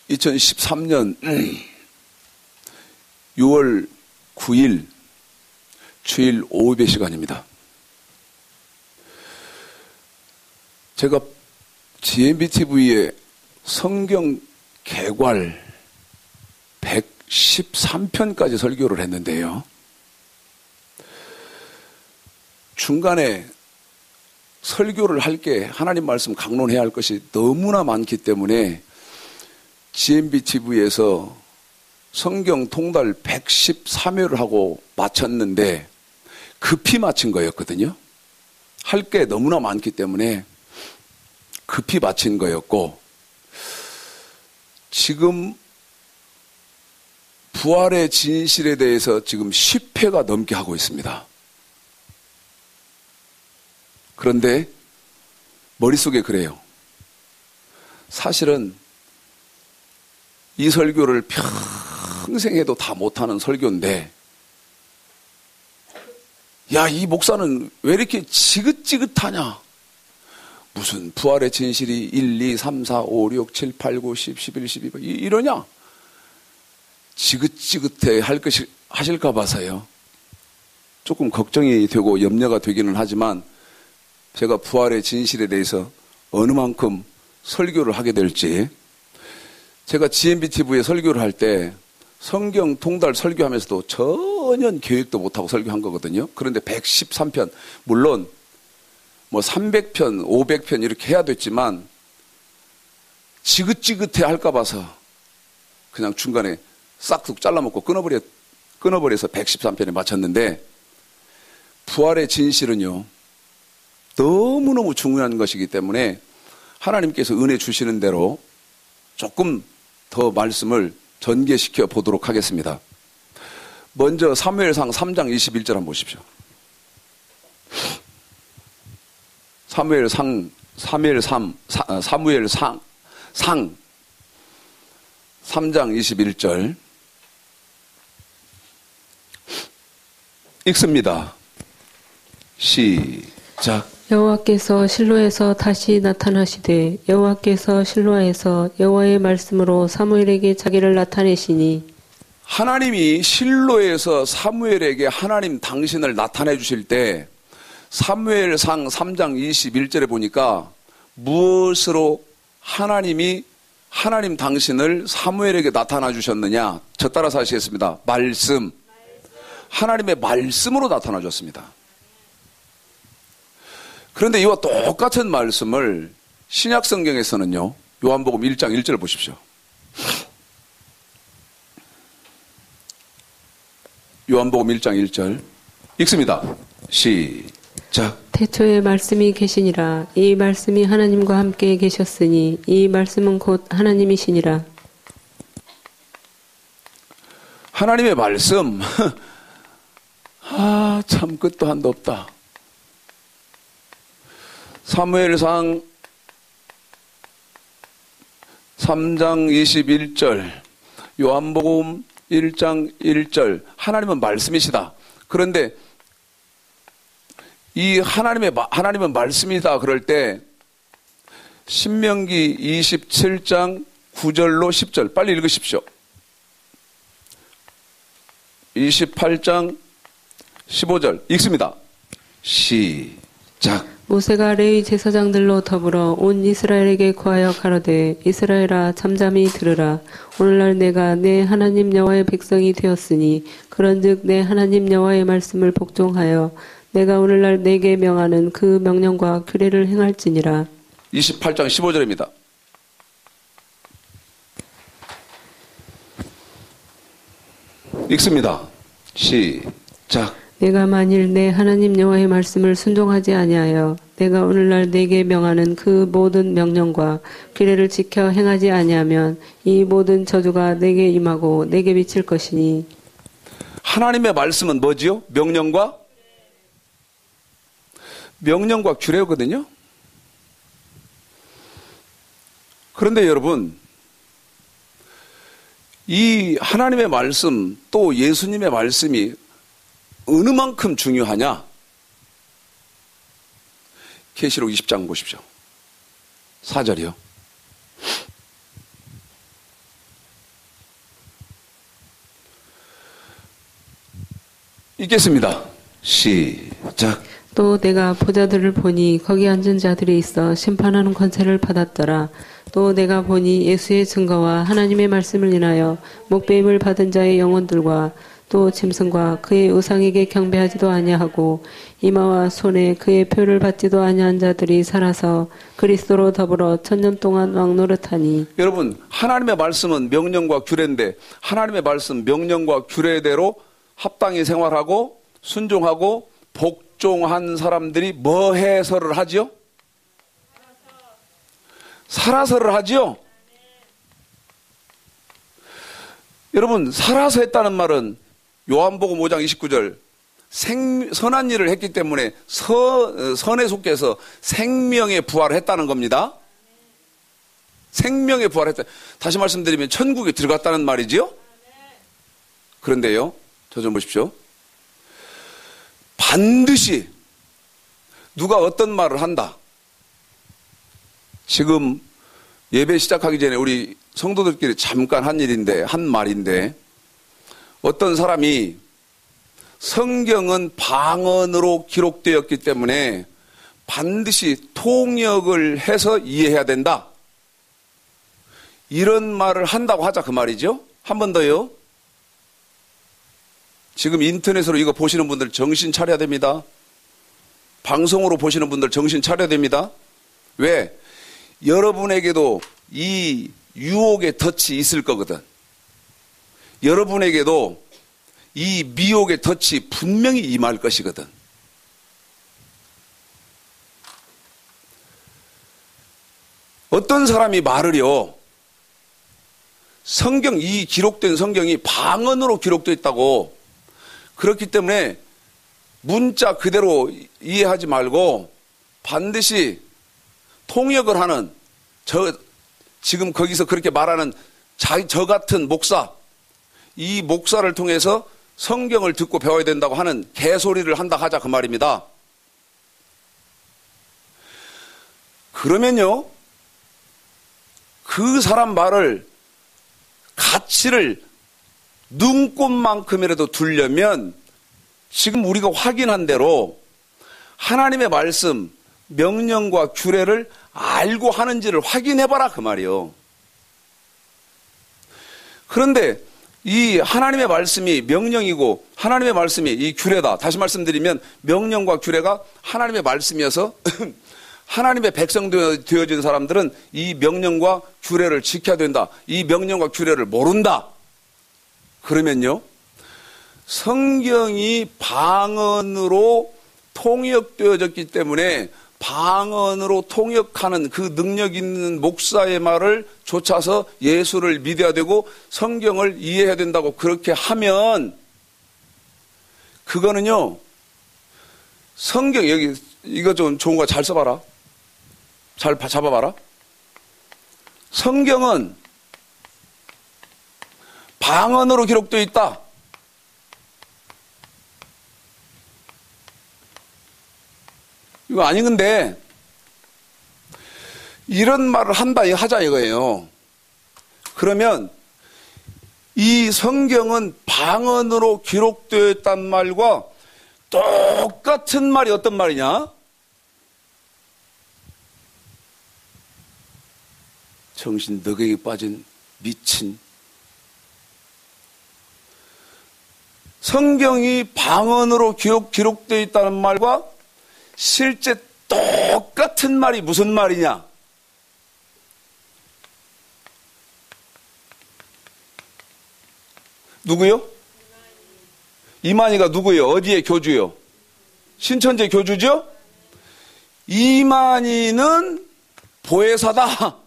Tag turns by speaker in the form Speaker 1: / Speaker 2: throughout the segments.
Speaker 1: 2013년 6월 9일 주일 오후 예배 시간입니다. 제가 GMBTV에 성경 개괄 113편까지 설교를 했는데요. 중간에 설교를 할 게 하나님 말씀 강론해야 할 것이 너무나 많기 때문에 GMBTV에서 성경 통달 113회를 하고 마쳤는데 급히 마친 거였거든요. 할 게 너무나 많기 때문에 급히 마친 거였고, 지금 부활의 진실에 대해서 지금 10회가 넘게 하고 있습니다. 그런데 머릿속에 그래요. 사실은 이 설교를 평생 해도 다 못하는 설교인데, 야, 이 목사는 왜 이렇게 지긋지긋하냐? 무슨 부활의 진실이 1, 2, 3, 4, 5, 6, 7, 8, 9, 10, 11, 12 이러냐? 지긋지긋해 하실까 봐서요. 조금 걱정이 되고 염려가 되기는 하지만 제가 부활의 진실에 대해서 어느 만큼 설교를 하게 될지, 제가 GMBTV에 설교를 할 때 성경 통달 설교하면서도 전혀 계획도 못하고 설교한 거거든요. 그런데 113편, 물론 뭐 300편, 500편 이렇게 해야 됐지만 지긋지긋해 할까 봐서 그냥 중간에 싹둑 잘라먹고 끊어버려서 113편에 마쳤는데, 부활의 진실은요 너무너무 중요한 것이기 때문에 하나님께서 은혜 주시는 대로 조금 더 말씀을 전개시켜 보도록 하겠습니다. 먼저 사무엘상 3장 21절 한번 보십시오. 사무엘상 3장 21절 읽습니다. 시작.
Speaker 2: 여호와께서 실로에서 다시 나타나시되 여호와께서 실로에서 여호와의 말씀으로 사무엘에게 자기를 나타내시니,
Speaker 1: 하나님이 실로에서 사무엘에게 하나님 당신을 나타내 주실 때 사무엘상 3장 21절에 보니까 무엇으로 하나님이 하나님 당신을 사무엘에게 나타나 주셨느냐? 저 따라서 하시겠습니다. 말씀. 하나님의 말씀으로 나타나 줬습니다. 그런데 이와 똑같은 말씀을 신약 성경에서는요, 요한복음 1장 1절을 보십시오. 요한복음 1장 1절 읽습니다. 시작.
Speaker 2: 태초에 말씀이 계시니라. 이 말씀이 하나님과 함께 계셨으니 이 말씀은 곧 하나님이시니라.
Speaker 1: 하나님의 말씀, 참 끝도 한도 없다. 사무엘상 3장 21절, 요한복음 1장 1절, 하나님은 말씀이시다. 그런데 이 하나님은 말씀이다 그럴 때 신명기 27장 9절로 10절 빨리 읽으십시오. 28장 15절 읽습니다. 시작.
Speaker 2: 모세가 레위 제사장들로 더불어 온 이스라엘에게 구하여 가로되, 이스라엘아 잠잠히 들으라. 오늘날 내가 내 하나님 여호와의 백성이 되었으니 그런즉 내 하나님 여호와의 말씀을 복종하여 내가 오늘날 내게 명하는 그 명령과 규례를 행할지니라.
Speaker 1: 28장 15절입니다. 읽습니다. 시작.
Speaker 2: 내가 만일 내 하나님 여호와의 말씀을 순종하지 아니하여 내가 오늘날 내게 명하는 그 모든 명령과 규례를 지켜 행하지 아니하면 이 모든 저주가 내게 임하고 내게 미칠 것이니.
Speaker 1: 하나님의 말씀은 뭐지요? 명령과 규례거든요. 그런데 여러분, 이 하나님의 말씀 또 예수님의 말씀이 어느 만큼 중요하냐? 계시록 20장 보십시오. 4절이요. 읽겠습니다. 시작.
Speaker 2: 또 내가 보자들을 보니 거기 앉은 자들이 있어 심판하는 권세를 받았더라. 또 내가 보니 예수의 증거와 하나님의 말씀을 인하여 목배임을 받은 자의 영혼들과 또 짐승과 그의 우상에게 경배하지도 아니하고 이마와 손에 그의 표를 받지도 아니한 자들이 살아서 그리스도로 더불어 천년 동안 왕노릇하니.
Speaker 1: 여러분, 하나님의 말씀은 명령과 규례인데 하나님의 말씀 명령과 규례대로 합당히 생활하고 순종하고 복종한 사람들이 뭐 해서를 하지요? 살아서를 하지요? 여러분, 살아서 했다는 말은 요한복음 5장 29절 선한 일을 했기 때문에 선에 속해서 생명의 부활을 했다는 겁니다. 생명의 부활을 했다. 다시 말씀드리면 천국에 들어갔다는 말이지요. 그런데요, 저 좀 보십시오. 반드시 누가 어떤 말을 한다. 지금 예배 시작하기 전에 우리 성도들끼리 잠깐 한 말인데 어떤 사람이 성경은 방언으로 기록되었기 때문에 반드시 통역을 해서 이해해야 된다. 이런 말을 한다고 하자 그 말이죠. 한 번 더요. 지금 인터넷으로 이거 보시는 분들 정신 차려야 됩니다. 방송으로 보시는 분들 정신 차려야 됩니다. 왜? 여러분에게도 이 유혹의 덫이 있을 거거든. 여러분에게도 이 미혹의 덫이 분명히 임할 것이거든. 어떤 사람이 말을요, 이 기록된 성경이 방언으로 기록되어 있다고, 그렇기 때문에 문자 그대로 이해하지 말고 반드시 통역을 하는, 지금 거기서 그렇게 말하는 저 같은 목사, 이 목사를 통해서 성경을 듣고 배워야 된다고 하는 개소리를 한다 하자 그 말입니다. 그러면요, 그 사람 말을 가치를 눈꼽만큼이라도 두려면 지금 우리가 확인한 대로 하나님의 말씀, 명령과 규례를 알고 하는지를 확인해봐라 그 말이요. 그런데 이 하나님의 말씀이 명령이고 하나님의 말씀이 이 규례다. 다시 말씀드리면 명령과 규례가 하나님의 말씀이어서 하나님의 백성 되어진 사람들은 이 명령과 규례를 지켜야 된다. 이 명령과 규례를 모른다. 그러면요, 성경이 방언으로 통역되어졌기 때문에 방언으로 통역하는 그 능력 있는 목사의 말을 쫓아서 예수를 믿어야 되고 성경을 이해해야 된다고 그렇게 하면 그거는요, 성경, 여기 이거 좀 좋은 거 잘 써봐라. 잘 잡아봐라. 성경은 방언으로 기록되어 있다. 이거 아닌 건데 이런 말을 하자 이거예요. 그러면 이 성경은 방언으로 기록되어 있단 말과 똑같은 말이 어떤 말이냐? 정신 너격에 빠진 미친. 성경이 방언으로 기록되어 있다는 말과 실제 똑같은 말이 무슨 말이냐? 누구요? 이만희가 누구요? 어디의 교주요? 신천지 교주죠? 이만희는 보혜사다.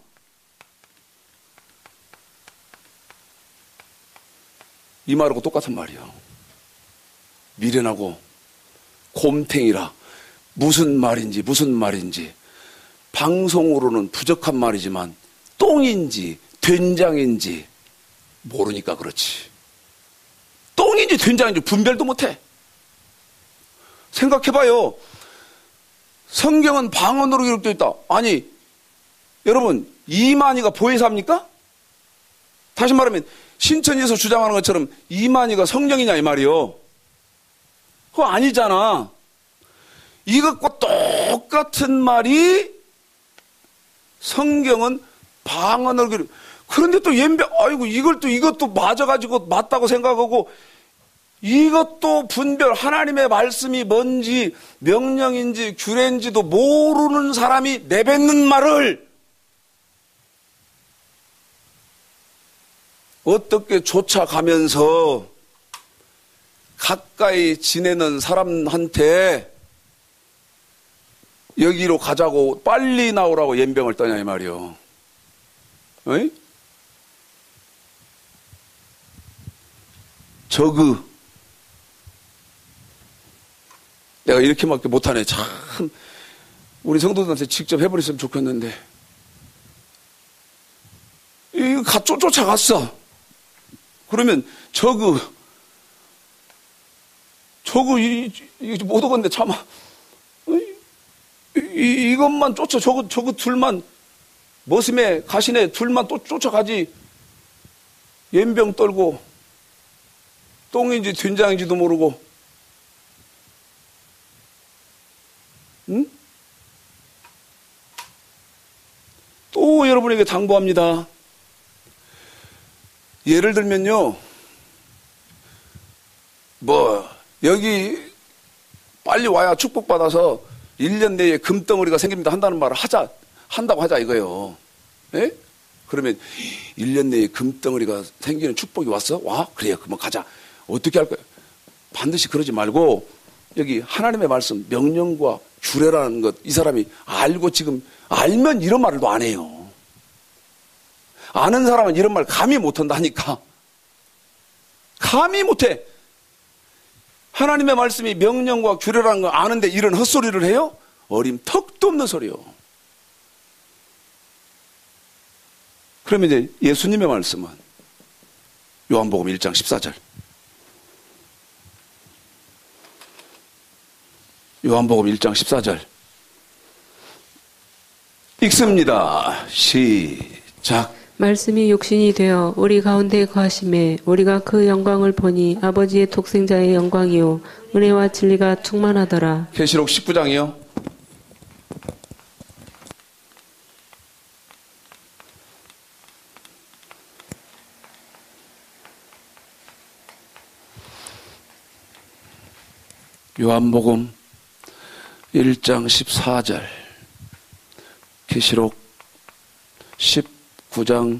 Speaker 1: 이 말하고 똑같은 말이요. 미련하고 곰탱이라. 무슨 말인지 방송으로는 부족한 말이지만 똥인지 된장인지 모르니까 그렇지. 똥인지 된장인지 분별도 못해. 생각해봐요. 성경은 방언으로 기록되어 있다. 아니, 여러분, 이만희가 보혜사입니까? 다시 말하면 신천지에서 주장하는 것처럼 이만희가 성령이냐 이 말이요. 그거 아니잖아. 이것과 똑같은 말이 성경은 방언을 그런데 또 아이고 이것도 맞아가지고 맞다고 생각하고 이것도 분별 하나님의 말씀이 뭔지 명령인지 규례인지도 모르는 사람이 내뱉는 말을 어떻게 쫓아가면서 가까이 지내는 사람한테 여기로 가자고 빨리 나오라고 연병을 떠냐 이 말이요. 어이? 내가 이렇게밖에 못하네. 참 우리 성도들한테 직접 해버렸으면 좋겠는데 이거 쫓아갔어. 그러면 이거 못 오건데 참아. 이것만 저거 둘만 머슴에 가시네 둘만 또 쫓아가지. 연병 떨고 똥인지 된장인지도 모르고. 응? 또 여러분에게 당부합니다. 예를 들면요, 여기 빨리 와야 축복받아서 1년 내에 금덩어리가 생깁니다 한다는 말을 한다고 하자 이거예요. 예? 그러면 1년 내에 금덩어리가 생기는 축복이 왔어? 와? 그래요. 그러면 가자. 어떻게 할 거야? 반드시 그러지 말고 여기 하나님의 말씀, 명령과 규례라는 것, 이 사람이 알면 이런 말도 안 해요. 아는 사람은 이런 말 감히 못한다니까. 감히 못해. 하나님의 말씀이 명령과 규례라는 거 아는데 이런 헛소리를 해요? 어림 턱도 없는 소리요. 그러면 이제 예수님의 말씀은 요한복음 1장 14절. 요한복음 1장 14절. 읽습니다. 시작.
Speaker 2: 말씀이 육신이 되어 우리 가운데 거하심에 우리가 그 영광을 보니 아버지의 독생자의 영광이요 은혜와 진리가 충만하더라.
Speaker 1: 계시록 19장이요. 요한복음 1장 14절. 계시록 19장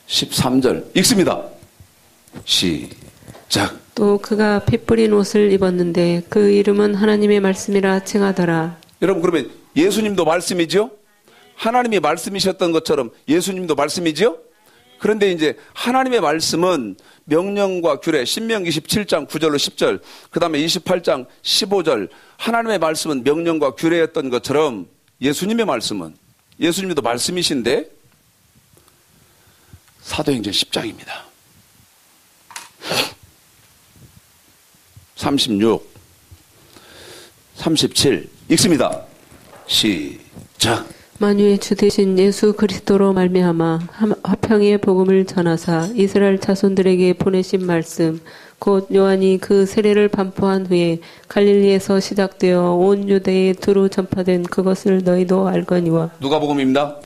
Speaker 1: 13절 읽습니다. 시작.
Speaker 2: 또 그가 피 뿌린 옷을 입었는데 그 이름은 하나님의 말씀이라 칭하더라.
Speaker 1: 여러분 그러면 예수님도 말씀이죠? 하나님이 말씀이셨던 것처럼 예수님도 말씀이죠? 그런데 이제 하나님의 말씀은 명령과 규례, 신명기 17장 9절로 10절, 그 다음에 28장 15절, 하나님의 말씀은 명령과 규례였던 것처럼 예수님의 말씀은, 예수님도 말씀이신데 사도행전 10장입니다. 36, 37 읽습니다. 시작.
Speaker 2: 만유의 주 되신 예수 그리스도로 말미암아 화평의 복음을 전하사 이스라엘 자손들에게 보내신 말씀 곧 요한이 그 세례를 반포한 후에 갈릴리에서 시작되어 온 유대에 두루 전파된 그것을 너희도 알거니와.
Speaker 1: 누가복음입니다.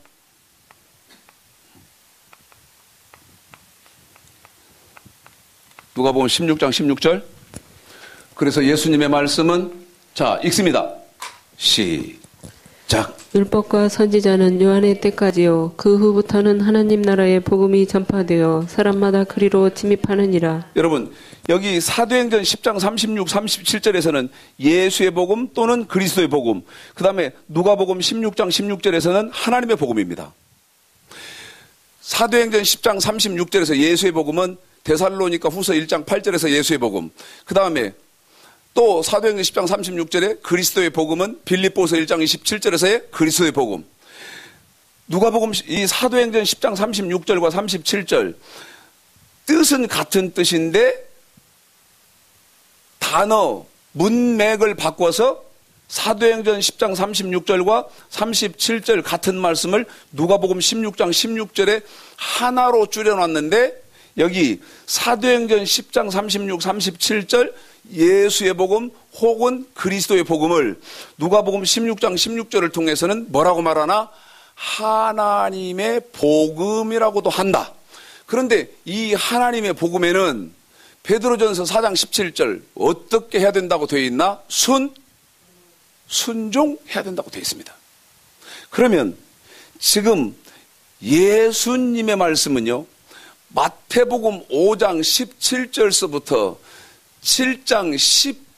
Speaker 1: 누가복음 16장 16절. 그래서 예수님의 말씀은 자 읽습니다. 시작.
Speaker 2: 율법과 선지자는 요한의 때까지요 그 후부터는 하나님 나라의 복음이 전파되어 사람마다 그리로 침입하느니라.
Speaker 1: 여러분 여기 사도행전 10장 36, 37절에서는 예수의 복음 또는 그리스도의 복음, 그 다음에 누가복음 16장 16절에서는 하나님의 복음입니다. 사도행전 10장 36절에서 예수의 복음은 데살로니가 후서 1장 8절에서 예수의 복음, 그 다음에 또 사도행전 10장 36절에 그리스도의 복음은 빌립보서 1장 27절에서의 그리스도의 복음. 누가복음 이 사도행전 10장 36절과 37절 뜻은 같은 뜻인데 단어 문맥을 바꿔서 사도행전 10장 36절과 37절 같은 말씀을 누가복음 16장 16절에 하나로 줄여놨는데 여기 사도행전 10장 36, 37절 예수의 복음 혹은 그리스도의 복음을 누가복음 16장 16절을 통해서는 뭐라고 말하나? 하나님의 복음이라고도 한다. 그런데 이 하나님의 복음에는 베드로전서 4장 17절 어떻게 해야 된다고 되어 있나? 순종해야 된다고 되어 있습니다. 그러면 지금 예수님의 말씀은요, 마태복음 5장 17절서부터 7장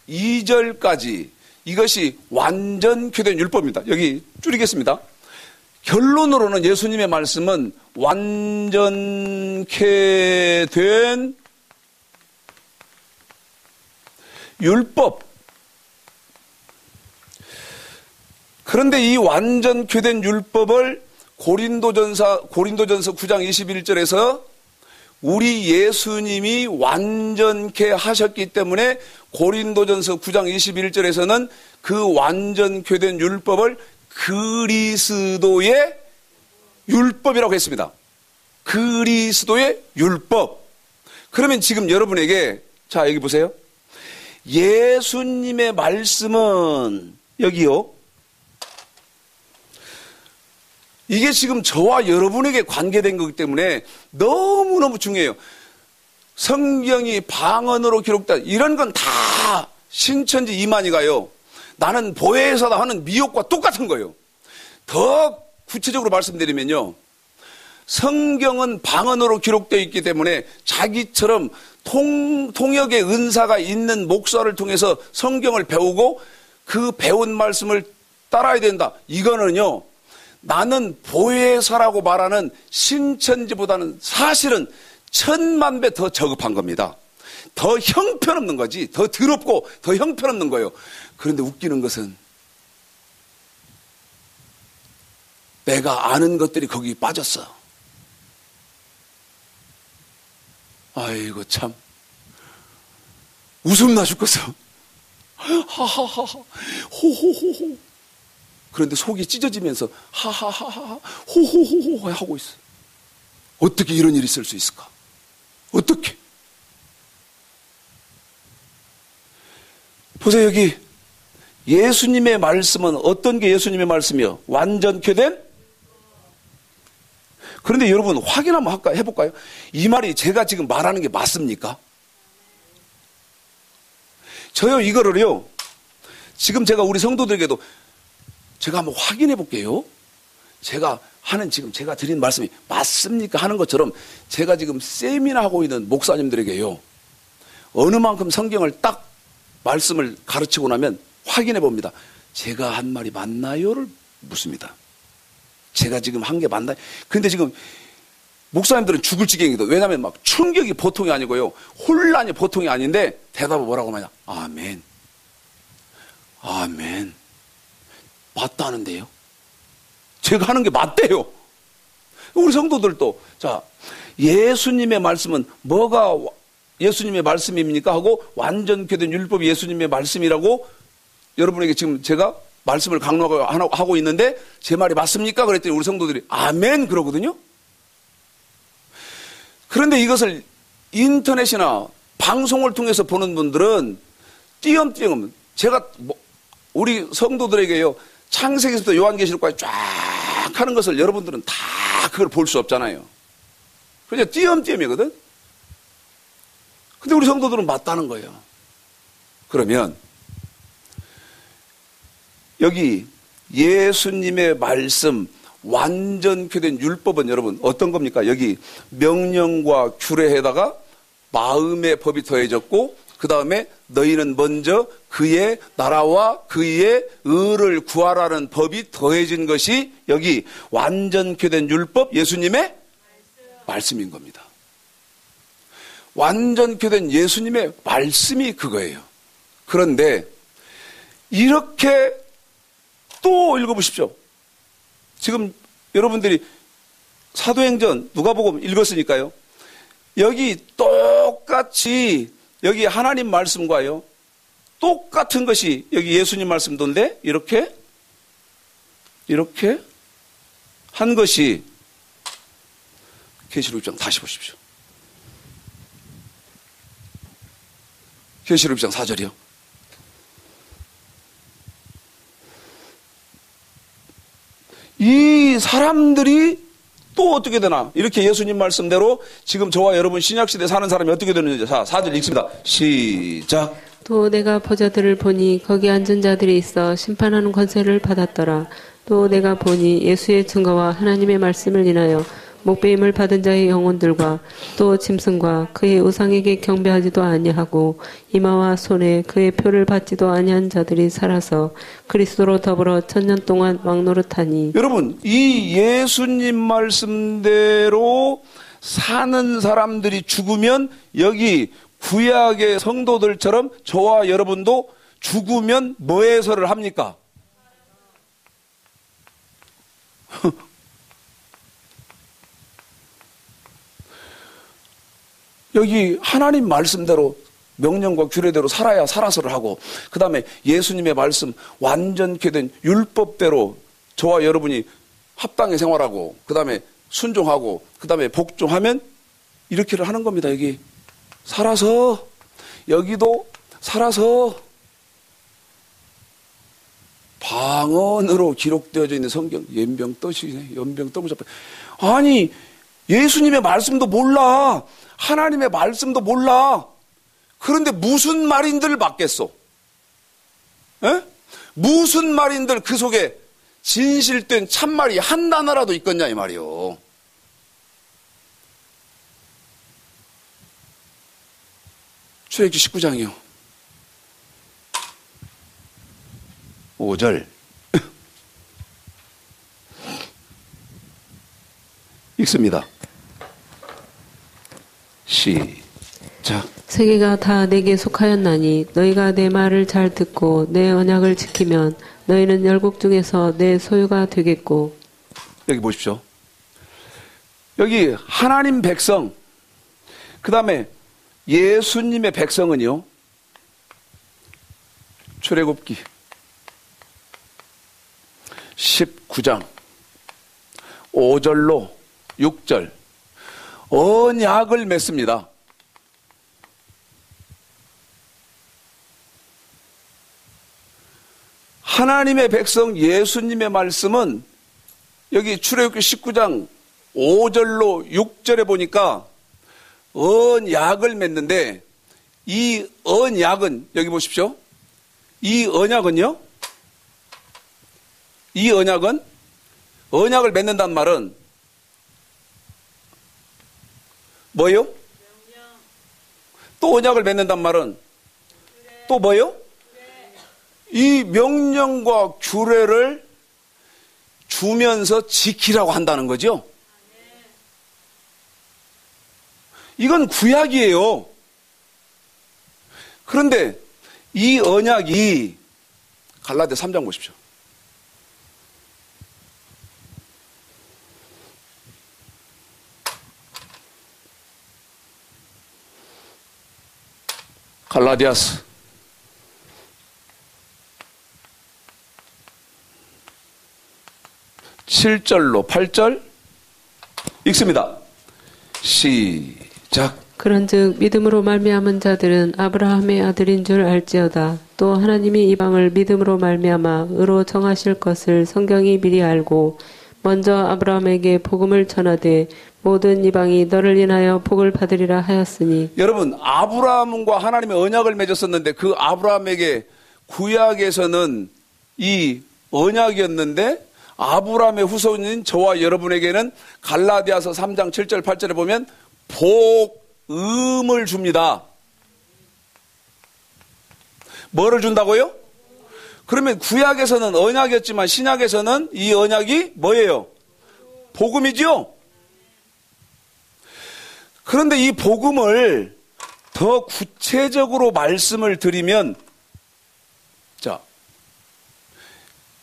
Speaker 1: 12절까지 이것이 완전케 율법입니다. 여기 줄이겠습니다. 결론으로는 예수님의 말씀은 완전케 된 율법. 그런데 이 완전케 된 율법을 고린도전서 9장 21절에서 우리 예수님이 완전케 하셨기 때문에 고린도전서 9장 21절에서는 그 완전케 된 율법을 그리스도의 율법이라고 했습니다. 그리스도의 율법. 그러면 지금 여러분에게, 자, 여기 보세요. 예수님의 말씀은 여기요. 이게 지금 저와 여러분에게 관계된 거기 때문에 너무너무 중요해요. 성경이 방언으로 기록된 이런 건 다 신천지 이만희가요. 나는 보혜사다 하는 미혹과 똑같은 거예요. 더 구체적으로 말씀드리면요. 성경은 방언으로 기록되어 있기 때문에 자기처럼 통역의 은사가 있는 목사를 통해서 성경을 배우고 그 배운 말씀을 따라야 된다. 이거는요. 나는 보혜사라고 말하는 신천지보다는 사실은 1000만 배 더 저급한 겁니다. 더 형편없는 거지. 더 더럽고 더 형편없는 거예요. 그런데 웃기는 것은 내가 아는 것들이 거기 빠졌어. 아이고 참 웃음 나 죽겠어. 하하하하 호호호호. 그런데 속이 찢어지면서 하하하하 호호호호 하고 있어. 어떻게 이런 일이 있을 수 있을까? 어떻게? 보세요. 여기 예수님의 말씀은 어떤 게 예수님의 말씀이요? 완전케 된? 그런데 여러분 확인 한번 해볼까요? 이 말이 제가 지금 말하는 게 맞습니까? 저요 이거를요 지금 제가 우리 성도들에게도 제가 한번 확인해 볼게요. 제가 드린 말씀이 맞습니까? 하는 것처럼 제가 지금 세미나하고 있는 목사님들에게요. 어느 만큼 성경을 딱 말씀을 가르치고 나면 확인해 봅니다. 제가 한 말이 맞나요?를 묻습니다. 제가 지금 한 게 맞나요? 근데 지금 목사님들은 죽을 지경이거든. 왜냐하면 막 충격이 보통이 아니고요. 혼란이 보통이 아닌데 대답을 뭐라고 하냐? 아멘. 아멘. 맞다는데요. 제가 하는 게 맞대요. 우리 성도들도 자 예수님의 말씀은 뭐가 예수님의 말씀입니까? 하고 완전케 된 율법이 예수님의 말씀이라고 여러분에게 지금 제가 말씀을 강론하고 있는데 제 말이 맞습니까? 그랬더니 우리 성도들이 아멘 그러거든요. 그런데 이것을 인터넷이나 방송을 통해서 보는 분들은 띄엄띄엄 제가 우리 성도들에게요 창세기부터 요한계시록까지 쫙 하는 것을 여러분들은 다 그걸 볼 수 없잖아요. 그냥 띄엄띄엄이거든. 근데 우리 성도들은 맞다는 거예요. 그러면 여기 예수님의 말씀 완전케 된 율법은 여러분 어떤 겁니까? 여기 명령과 규례에다가 마음의 법이 더해졌고 그 다음에 너희는 먼저 그의 나라와 그의 의를 구하라는 법이 더해진 것이 여기 완전케 된 율법 예수님의 말씀인 겁니다. 완전케 된 예수님의 말씀이 그거예요. 그런데 이렇게 또 읽어보십시오. 지금 여러분들이 사도행전 누가복음 읽었으니까요. 여기 똑같이 여기 하나님 말씀과요. 똑같은 것이 여기 예수님 말씀도인데 이렇게 한 것이 계시록 6장 다시 보십시오. 계시록 1장 4절이요. 이 사람들이 또 어떻게 되나? 이렇게 예수님 말씀대로 지금 저와 여러분 신약시대에 사는 사람이 어떻게 되는지. 자, 4절 읽습니다. 시작.
Speaker 2: 또 내가 보자들을 보니 거기 앉은 자들이 있어 심판하는 권세를 받았더라. 또 내가 보니 예수의 증거와 하나님의 말씀을 인하여 목배임을 받은 자의 영혼들과 또 짐승과 그의 우상에게 경배하지도 아니하고 이마와 손에 그의 표를 받지도 아니한 자들이 살아서 그리스도로 더불어 1000년 동안 왕노릇하니.
Speaker 1: 여러분, 이 예수님 말씀대로 사는 사람들이 죽으면 여기 구약의 성도들처럼 저와 여러분도 죽으면 뭐에서를 합니까? 여기 하나님 말씀대로 명령과 규례대로 살아야 살아서를 하고, 그 다음에 예수님의 말씀 완전케 된 율법대로 저와 여러분이 합당히 생활하고, 그 다음에 순종하고, 그 다음에 복종하면 이렇게를 하는 겁니다. 여기 살아서, 여기도 살아서 방언으로 기록되어져 있는 성경. 연병 떠시네. 연병 떠무 잡혀. 아니, 예수님의 말씀도 몰라. 하나님의 말씀도 몰라. 그런데 무슨 말인들 받겠소? 에? 무슨 말인들 그 속에 진실된 참말이 한 단어라도 있겠냐 이 말이요. 출애굽기 19장이요. 5절 읽습니다. 시작.
Speaker 2: 세계가 다 내게 속하였나니 너희가 내 말을 잘 듣고 내 언약을 지키면 너희는 열국 중에서 내 소유가 되겠고.
Speaker 1: 여기 보십시오. 여기 하나님 백성, 그 다음에 예수님의 백성은요, 출애굽기 19장 5절로 6절 언약을 맺습니다. 하나님의 백성 예수님의 말씀은 여기 출애굽기 19장 5절로 6절에 보니까 언약을 맺는데, 이 언약은 여기 보십시오. 이 언약은요, 이 언약은, 언약을 맺는다는 말은 뭐예요? 또 언약을 맺는단 말은 또 뭐예요? 이 명령과 규례를 주면서 지키라고 한다는 거죠. 이건 구약이에요. 그런데 이 언약이 갈라디아 3장 보십시오. 갈라디아스 7절로 8절 읽습니다. 시작.
Speaker 2: 그런즉 믿음으로 말미암은 자들은 아브라함의 아들인 줄 알지어다. 또 하나님이 이방을 믿음으로 말미암아 의로 정하실 것을 성경이 미리 알고 먼저 아브라함에게 복음을 전하되 모든 이방이 너를 인하여 복을 받으리라 하였으니. 여러분, 아브라함과 하나님의 언약을 맺었었는데 그 아브라함에게 구약에서는 이 언약이었는데, 아브라함의 후손인 저와 여러분에게는 갈라디아서 3장 7절 8절에 보면 복음을 줍니다. 뭐를 준다고요? 그러면 구약에서는 언약이었지만 신약에서는 이 언약이 뭐예요? 복음이죠? 그런데 이 복음을 더 구체적으로 말씀을 드리면, 자,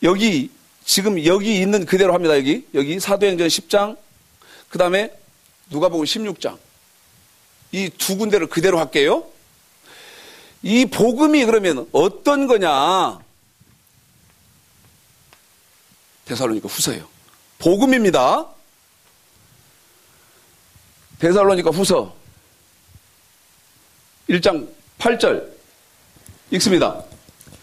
Speaker 2: 여기 지금 여기 있는 그대로 합니다. 여기 사도행전 10장, 그 다음에 누가복음 16장, 이 두 군데를 그대로 할게요. 이 복음이 그러면 어떤 거냐? 데살로니가 후서예요. 복음입니다. 데살로니가 후서 1장 8절
Speaker 1: 읽습니다.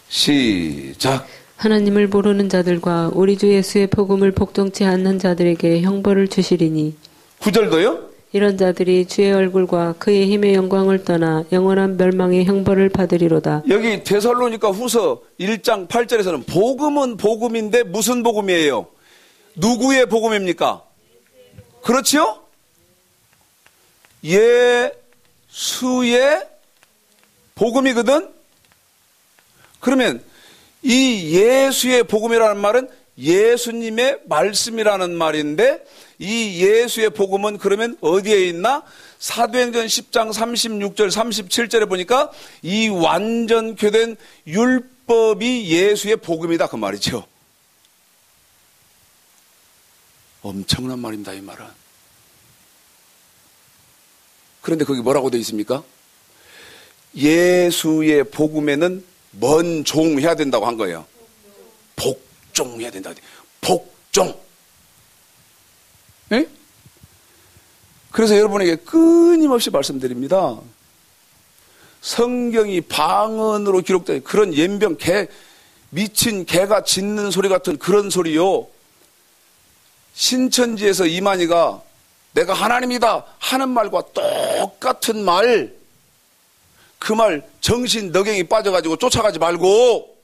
Speaker 1: 시작.
Speaker 2: 하나님을 모르는 자들과 우리 주 예수의 복음을 복종치 않는 자들에게 형벌을 주시리니
Speaker 1: 9절도요.
Speaker 2: 이런 자들이 주의 얼굴과 그의 힘의 영광을 떠나 영원한 멸망의 형벌을 받으리로다.
Speaker 1: 여기 데살로니가 후서 1장 8절에서는 복음은 복음인데 무슨 복음이에요? 누구의 복음입니까? 그렇지요? 예수의 복음이거든? 그러면 이 예수의 복음이라는 말은 예수님의 말씀이라는 말인데 이 예수의 복음은 그러면 어디에 있나? 사도행전 10장 36절 37절에 보니까 이 완전케된 율법이 예수의 복음이다 그 말이죠. 엄청난 말입니다 이 말은. 그런데 거기 뭐라고 되어 있습니까? 예수의 복음에는 먼종해야 된다고 한 거예요. 복종해야 된다. 복종. 네? 그래서 여러분에게 끊임없이 말씀드립니다. 성경이 방언으로 기록된 그런 연병 미친 개가 짖는 소리 같은 그런 소리요. 신천지에서 이만희가 내가 하나님이다 하는 말과 똑같은 말, 그 말 정신 너갱이 빠져가지고 쫓아가지 말고,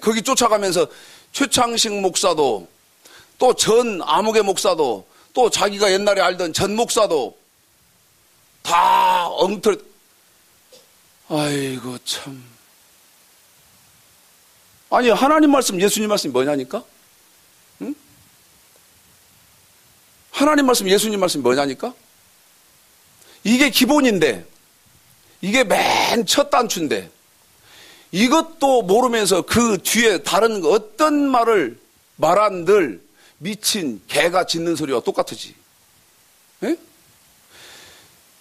Speaker 1: 거기 쫓아가면서 최창식 목사도 또 전 아무개 목사도 또 자기가 옛날에 알던 전 목사도 다 아이고 참. 아니 하나님 말씀 예수님 말씀이 뭐냐니까? 응? 하나님 말씀 예수님 말씀이 뭐냐니까? 이게 기본인데, 이게 맨 첫 단추인데 이것도 모르면서 그 뒤에 다른 어떤 말을 말한들 미친 개가 짖는 소리와 똑같으지. 에?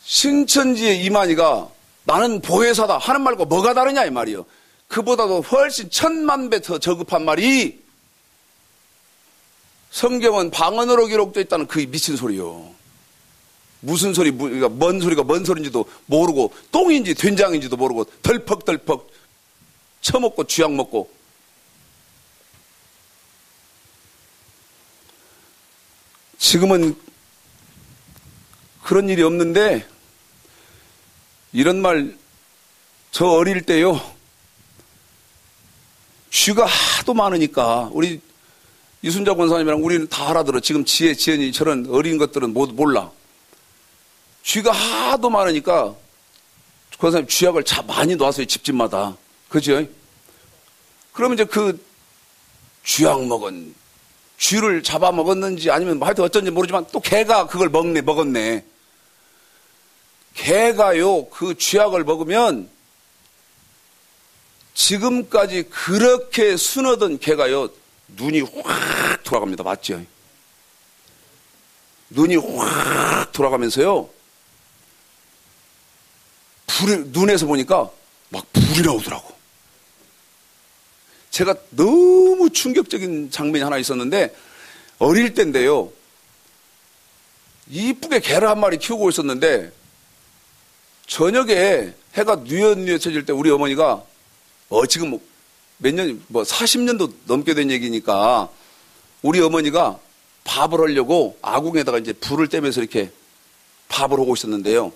Speaker 1: 신천지의 이만희가 나는 보혜사다 하는 말과 뭐가 다르냐 이 말이요. 그보다도 훨씬 1000만 배 더 저급한 말이 성경은 방언으로 기록되어 있다는 그 미친 소리요. 무슨 소리, 그러니까 뭔 소리가 뭔 소리인지도 모르고 똥인지 된장인지도 모르고 덜퍽덜퍽 처먹고 쥐약 먹고. 지금은 그런 일이 없는데 이런 말 저 어릴 때요. 쥐가 하도 많으니까 우리 이순자 권사님이랑 우리는 다 알아들어. 지금 지연이 저런 어린 것들은 모두 몰라. 쥐가 하도 많으니까 권사님 쥐약을 많이 놔서요 집집마다. 그죠? 그러면 이제 그 쥐약 먹은 쥐를 잡아먹었는지 아니면 하여튼 어쩐지 모르지만 또 개가 그걸 먹었네. 개가요 그 쥐약을 먹으면 지금까지 그렇게 순하던 개가요 눈이 확 돌아갑니다. 맞죠? 눈이 확 돌아가면서요 눈에서 보니까 막 불이 나오더라고. 제가 너무 충격적인 장면이 하나 있었는데 어릴 때인데요. 이쁘게 개를 한 마리 키우고 있었는데 저녁에 해가 뉘엿뉘엿해질 때 우리 어머니가 지금 몇 년, 40년도 넘게 된 얘기니까 우리 어머니가 밥을 하려고 아궁에다가 이제 불을 떼면서 이렇게 밥을 하고 있었는데요.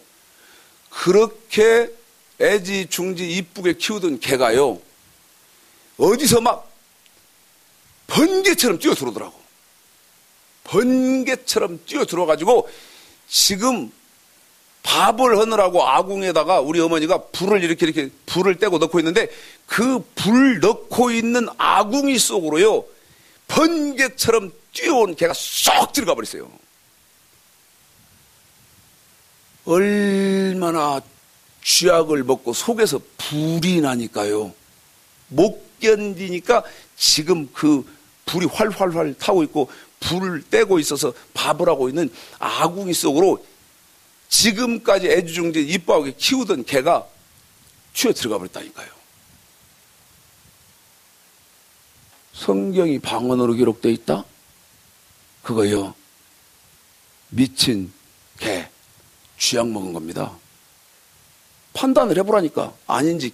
Speaker 1: 그렇게 애지중지 이쁘게 키우던 개가요. 어디서 막 번개처럼 뛰어 들어오더라고. 번개처럼 뛰어 들어가지고 지금 밥을 하느라고 아궁에다가 우리 어머니가 불을 이렇게 불을 떼고 넣고 있는데 그 불 넣고 있는 아궁이 속으로요. 번개처럼 뛰어온 개가 쏙 들어가 버렸어요. 얼마나 쥐약을 먹고 속에서 불이 나니까요. 못 견디니까 지금 그 불이 활활활 타고 있고 불을 떼고 있어서 밥을 하고 있는 아궁이 속으로 지금까지 애지중지 이뻐하게 키우던 개가 튀어 들어가 버렸다니까요. 성경이 방언으로 기록되어 있다? 그거요. 미친 개, 쥐약 먹은 겁니다. 판단을 해보라니까. 아닌지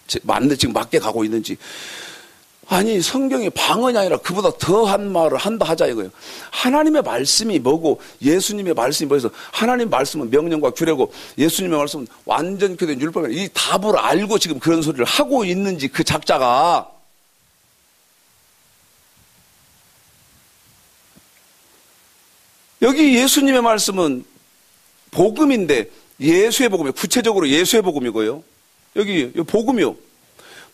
Speaker 1: 지금 맞게 가고 있는지. 아니, 성경이 방언이 아니라 그보다 더한 말을 한다 하자 이거예요. 하나님의 말씀이 뭐고 예수님의 말씀이 뭐해서 하나님의 말씀은 명령과 규례고 예수님의 말씀은 완전 교된 율법이에요. 이 답을 알고 지금 그런 소리를 하고 있는지 그 작자가. 여기 예수님의 말씀은 복음인데 예수의 복음이에요. 구체적으로 예수의 복음이고요. 여기 복음이요.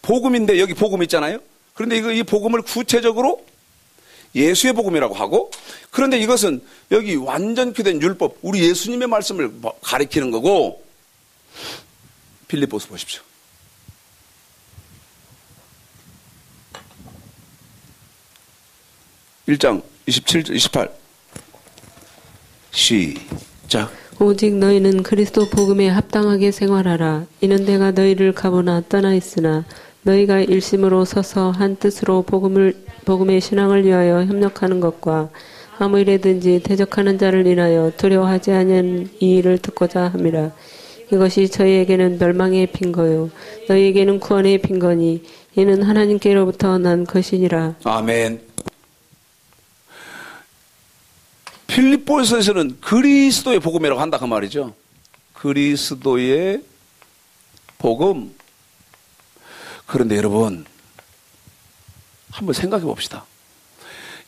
Speaker 1: 복음인데 여기 복음 있잖아요. 그런데 이 복음을 구체적으로 예수의 복음이라고 하고, 그런데 이것은 여기 완전히 된 율법, 우리 예수님의 말씀을 가리키는 거고. 빌립보서 보십시오. (1장) 27, 28 시작.
Speaker 2: 오직 너희는 그리스도 복음에 합당하게 생활하라. 이는 내가 너희를 가보나 떠나 있으나 너희가 일심으로 서서 한 뜻으로 복음의 신앙을 위하여 협력하는 것과 아무 일에든지 대적하는 자를 인하여 두려워하지 아니한 이 일을 듣고자 함이라. 이것이 저희에게는 멸망의 빈거요 너희에게는 구원의 빈거니 이는 하나님께로부터 난 것이니라.
Speaker 1: 아멘. 필립보서에서는 그리스도의 복음이라고 한다 그 말이죠. 그리스도의 복음. 그런데 여러분 한번 생각해 봅시다.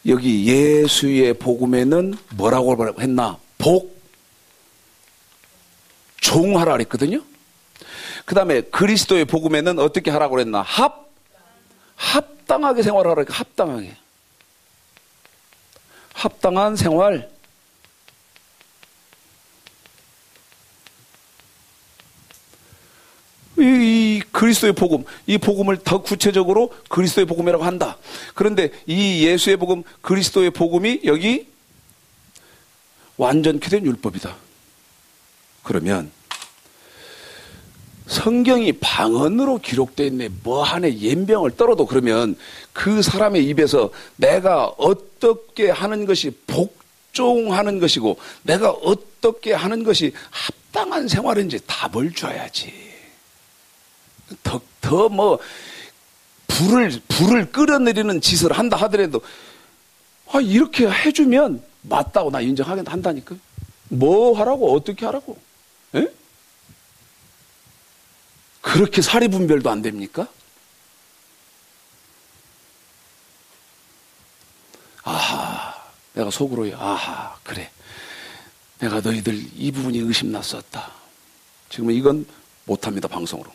Speaker 1: 여기 예수의 복음에는 뭐라고 했나? 종하라 그랬거든요. 그 다음에 그리스도의 복음에는 어떻게 하라고 했나? 합당하게 생활하라 그러니까 합당하게. 합당한 생활. 이 그리스도의 복음, 이 복음을 더 구체적으로 그리스도의 복음이라고 한다. 그런데 이 예수의 복음, 그리스도의 복음이 여기 완전히 된 율법이다. 그러면 성경이 방언으로 기록되어 있네, 뭐 하네, 연병을 떨어도 그러면 그 사람의 입에서 내가 어떻게 하는 것이 복종하는 것이고 내가 어떻게 하는 것이 합당한 생활인지 답을 줘야지. 더 뭐 불을 끌어내리는 짓을 한다 하더라도 이렇게 해주면 맞다고 나 인정하긴 한다니까. 뭐 하라고 어떻게 하라고? 에? 그렇게 사리분별도 안 됩니까? 아하, 내가 속으로요. 아하, 그래. 내가 너희들 이 부분이 의심났었다. 지금은 이건 못합니다, 방송으로.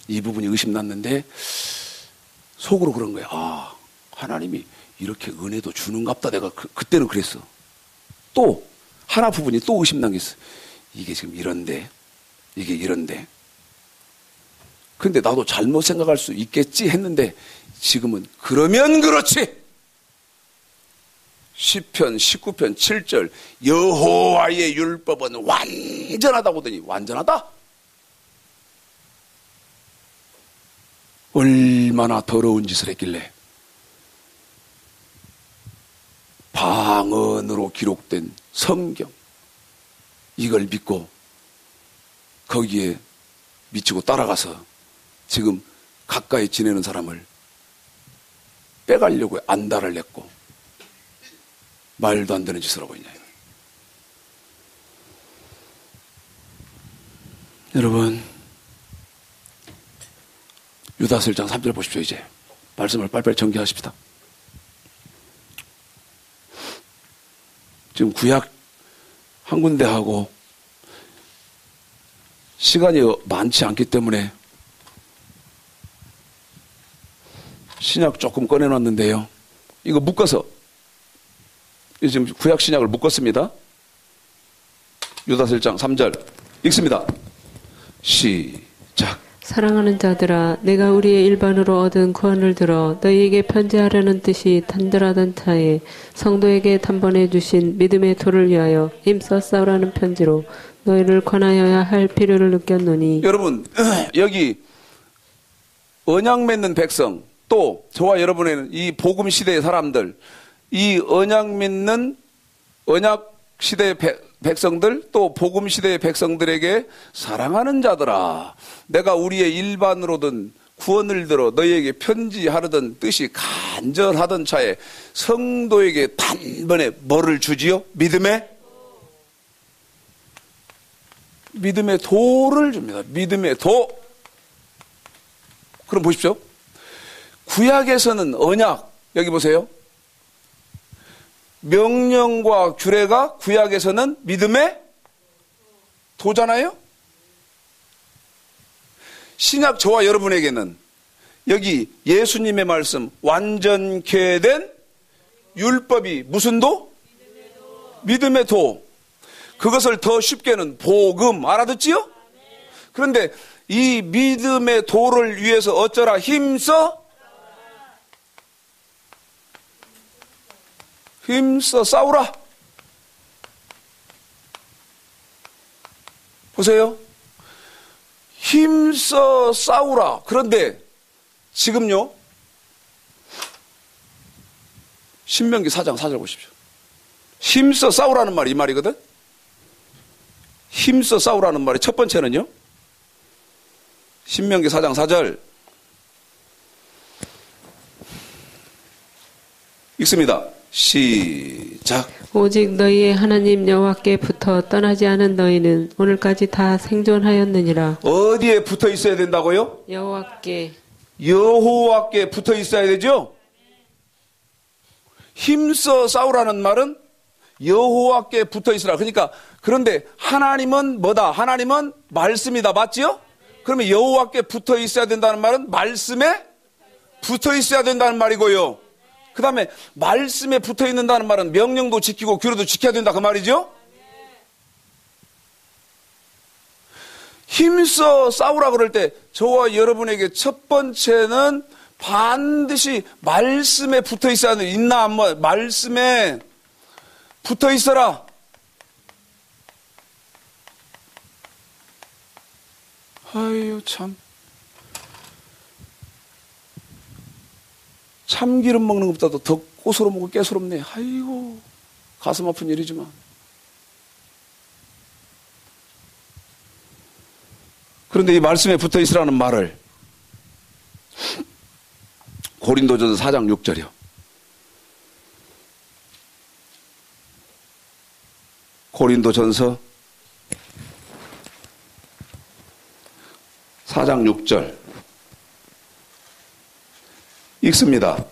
Speaker 1: 이 부분이 의심났는데 속으로 그런 거야. 아, 하나님이 이렇게 은혜도 주는갑다. 내가 그때는 그랬어. 또 하나 부분이 또 의심난 게 있어. 이게 지금 이런데, 이게 이런데. 근데 나도 잘못 생각할 수 있겠지 했는데 지금은 그러면 그렇지. 시편 19편 7절 여호와의 율법은 완전하다고 하더니 완전하다? 얼마나 더러운 짓을 했길래 방언으로 기록된 성경 이걸 믿고 거기에 미치고 따라가서 지금 가까이 지내는 사람을 빼가려고 안달을 냈고 말도 안 되는 짓을 하고 있냐. 여러분 유다서 1장 3절 보십시오. 이제 말씀을 빨리빨리 전개하십시다. 지금 구약 한 군데 하고 시간이 많지 않기 때문에 신약 조금 꺼내놨는데요. 이거 묶어서 지금 구약 신약을 묶었습니다. 유다서 1장 3절 읽습니다. 시작.
Speaker 2: 사랑하는 자들아, 내가 우리의 일반으로 얻은 구원을 들어 너희에게 편지하려는 뜻이 단절하던 차에 성도에게 단번에 주신 믿음의 도를 위하여 힘써 싸우라는 편지로 너희를 권하여야 할 필요를 느꼈노니. 여러분 여기 언약 맺는 백성, 또 저와 여러분에는 이 복음 시대의 사람들, 이 언약 맺는 언약 시대의
Speaker 1: 백성들 또 복음 시대의 백성들에게 사랑하는 자들아 내가 우리의 일반으로든 구원을 들어 너희에게 편지하려던 뜻이 간절하던 차에 성도에게 단번에 뭐를 주지요? 믿음의 도를 줍니다. 믿음의 도. 그럼 보십시오. 구약에서는 언약, 여기 보세요. 명령과 규례가 구약에서는 믿음의 도잖아요? 신약 저와 여러분에게는 여기 예수님의 말씀 완전케 된 율법이 무슨 도? 믿음의 도. 그것을 더 쉽게는 복음 알아듣지요? 그런데 이 믿음의 도를 위해서 어쩌라 힘써 싸우라. 보세요. 힘써 싸우라. 그런데 지금요. 신명기 4장 4절 보십시오. 힘써 싸우라는 말이 이 말이거든. 힘써 싸우라는 말이 첫 번째는요. 신명기 4장 4절 읽습니다. 시작.
Speaker 2: 오직 너희의 하나님 여호와께 붙어 떠나지 않은 너희는 오늘까지 다 생존하였느니라.
Speaker 1: 어디에 붙어 있어야 된다고요?
Speaker 2: 여호와께
Speaker 1: 붙어 있어야 되죠? 힘써 싸우라는 말은 여호와께 붙어 있으라. 그러니까 그런데 하나님은 뭐다? 하나님은 말씀이다. 맞지요? 그러면 여호와께 붙어 있어야 된다는 말은 말씀에 붙어 있어야 된다는 말이고요. 그 다음에 말씀에 붙어 있는다는 말은 명령도 지키고 규례도 지켜야 된다 그 말이죠. 힘써 싸우라 그럴 때 저와 여러분에게 첫 번째는 반드시 말씀에 붙어 있어야 돼. 있나 안 뭐 말씀에 붙어 있어라. 아유 참. 참기름 먹는 것보다도 더 꽃으로 먹고 깨스럽네. 아이고 가슴 아픈 일이지만. 그런데 이 말씀에 붙어 있으라는 말을 고린도전서 4장 6절이요. 고린도전서 4장 6절 읽습니다.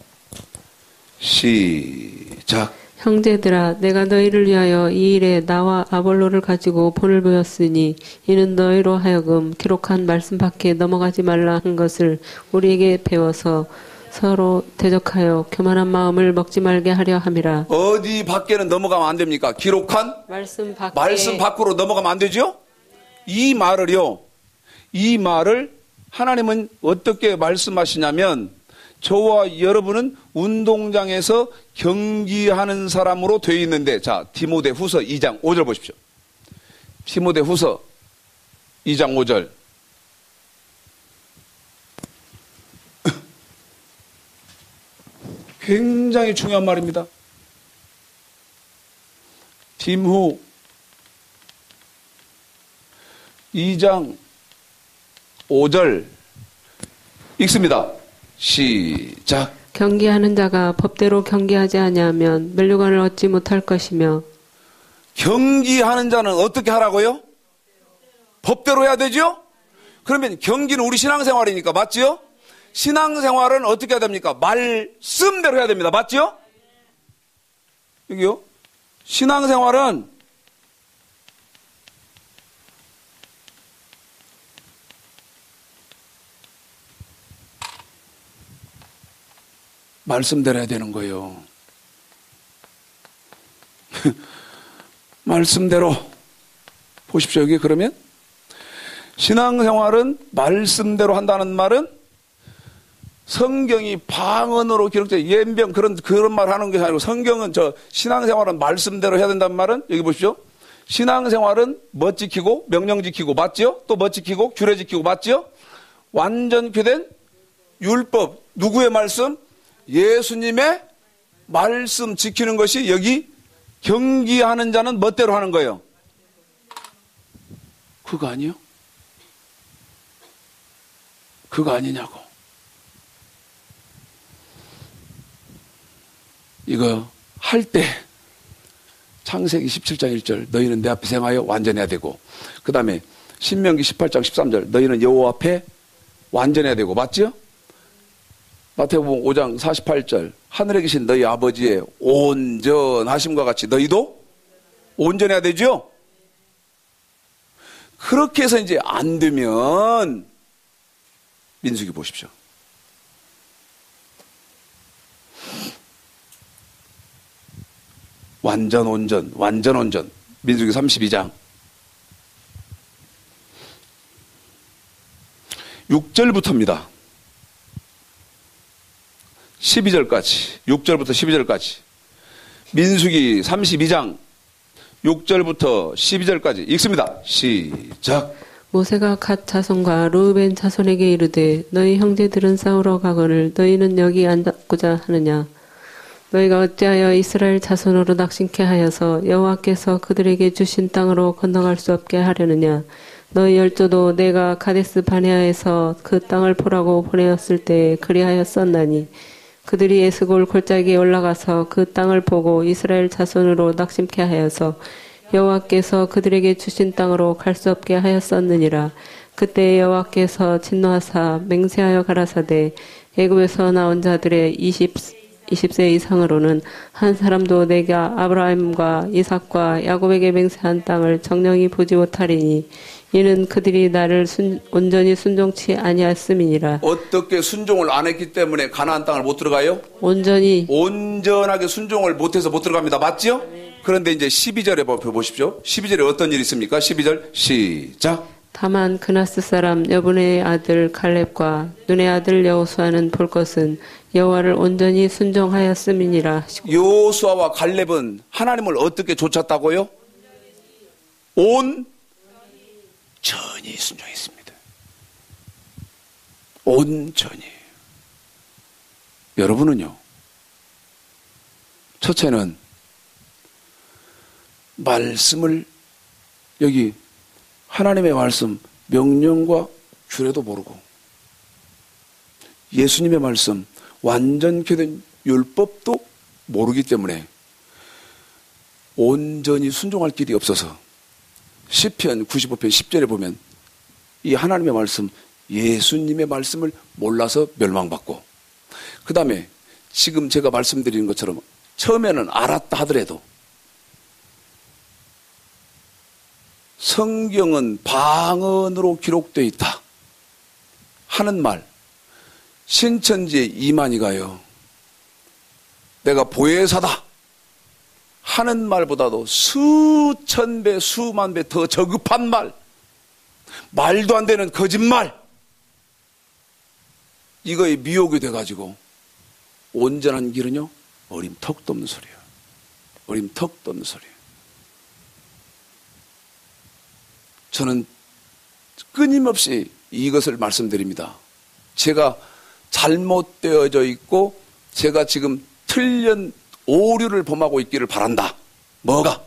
Speaker 1: 시작.
Speaker 2: 형제들아 내가 너희를 위하여 이 일에 나와 아볼로를 가지고 본을 보였으니 이는 너희로 하여금 기록한 말씀 밖에 넘어가지 말라 한 것을 우리에게 배워서 서로 대적하여 교만한 마음을 먹지 말게 하려 함이라.
Speaker 1: 어디 밖에는 넘어가면 안 됩니까? 기록한
Speaker 2: 말씀
Speaker 1: 밖으로 넘어가면 안 되죠? 이 말을 하나님은 어떻게 말씀하시냐면 저와 여러분은 운동장에서 경기하는 사람으로 되어 있는데, 자, 디모데후서 2장 5절 보십시오. 디모데후서 2장 5절. 굉장히 중요한 말입니다. 디모 2장 5절 읽습니다. 시작.
Speaker 2: 경기하는 자가 법대로 경기하지 아니하면 면류관을 얻지 못할 것이며.
Speaker 1: 경기하는 자는 어떻게 하라고요? 법대로 해야 되죠? 그러면 경기는 우리 신앙생활이니까 맞지요? 신앙생활은 어떻게 해야 됩니까? 말씀대로 해야 됩니다. 맞지요? 여기요. 신앙생활은 말씀대로 해야 되는 거예요. 말씀대로. 보십시오. 여기 그러면 신앙생활은 말씀대로 한다는 말은 성경이 방언으로 기록된 예병 그런 말 하는 게 아니고 성경은 신앙생활은 말씀대로 해야 된다는 말은 여기 보십시오. 신앙생활은 뭐 지키고 명령 지키고 맞지요? 또 뭐 지키고 규례 지키고 맞지요? 완전히 된 율법. 누구의 말씀? 예수님의 말씀 지키는 것이 여기 경기하는 자는 멋대로 하는 거예요. 그거 아니요? 그거 아니냐고. 이거 할 때 창세기 17장 1절 너희는 내 앞에 행하여 완전해야 되고, 그 다음에 신명기 18장 13절 너희는 여호와 앞에 완전해야 되고, 맞죠? 마태복음 5장 48절 하늘에 계신 너희 아버지의 온전하심과 같이 너희도 온전해야 되죠? 그렇게 해서 이제 안 되면 민수기 보십시오. 완전 온전 민수기 32장 6절부터입니다. 12절까지 6절부터 12절까지 민수기 32장 6절부터 12절까지 읽습니다. 시작.
Speaker 2: 모세가 갓 자손과 르우벤 자손에게 이르되 너희 형제들은 싸우러 가거늘 너희는 여기 앉고자 하느냐. 너희가 어찌하여 이스라엘 자손으로 낙심케 하여서 여호와께서 그들에게 주신 땅으로 건너갈 수 없게 하려느냐. 너희 열조도 내가 가데스 바네아에서 그 땅을 보라고 보내었을 때 그리하였었나니 그들이 에스골 골짜기에 올라가서 그 땅을 보고 이스라엘 자손으로 낙심케 하여서 여호와께서 그들에게 주신 땅으로 갈 수 없게 하였었느니라. 그때 여호와께서 진노하사 맹세하여 가라사대 애굽에서 나온 자들의 20세 이상으로는 한 사람도 내가 아브라함과 이삭과 야곱에게 맹세한 땅을 정령이 보지 못하리니 이는 그들이 나를 온전히 순종치 아니하였음이니라.
Speaker 1: 어떻게 순종을 안 했기 때문에 가나안 땅을 못 들어가요? 온전하게 순종을 못해서 못 들어갑니다. 맞죠? 그런데 이제 12절에 보십시오. 12절에 어떤 일이 있습니까? 12절 시작.
Speaker 2: 다만 그나스 사람 여분의 아들 갈렙과 눈의 아들 여호수아는 볼 것은 여호와를 온전히 순종하였음이니라.
Speaker 1: 여호수아와 갈렙은 하나님을 어떻게 쫓았다고요? 온전히 순종했습니다. 온전히. 여러분은요? 첫째는 말씀을, 여기 하나님의 말씀 명령과 규례도 모르고 예수님의 말씀 완전케 된 율법도 모르기 때문에 온전히 순종할 길이 없어서 시편 95편 10절에 보면 이 하나님의 말씀, 예수님의 말씀을 몰라서 멸망받고, 그 다음에 지금 제가 말씀드리는 것처럼 처음에는 알았다 하더라도 성경은 방언으로 기록되어 있다 하는 말, 신천지에 이만희 가요. 내가 보혜사다 하는 말보다도 수천 배, 수만 배 더 저급한 말, 말도 안 되는 거짓말, 이거에 미혹이 돼가지고 온전한 길은요, 어림턱도 없는 소리예요. 어림턱도 없는 소리예요. 저는 끊임없이 이것을 말씀드립니다. 제가 잘못되어져 있고 제가 지금 틀린 오류를 범하고 있기를 바란다. 뭐가?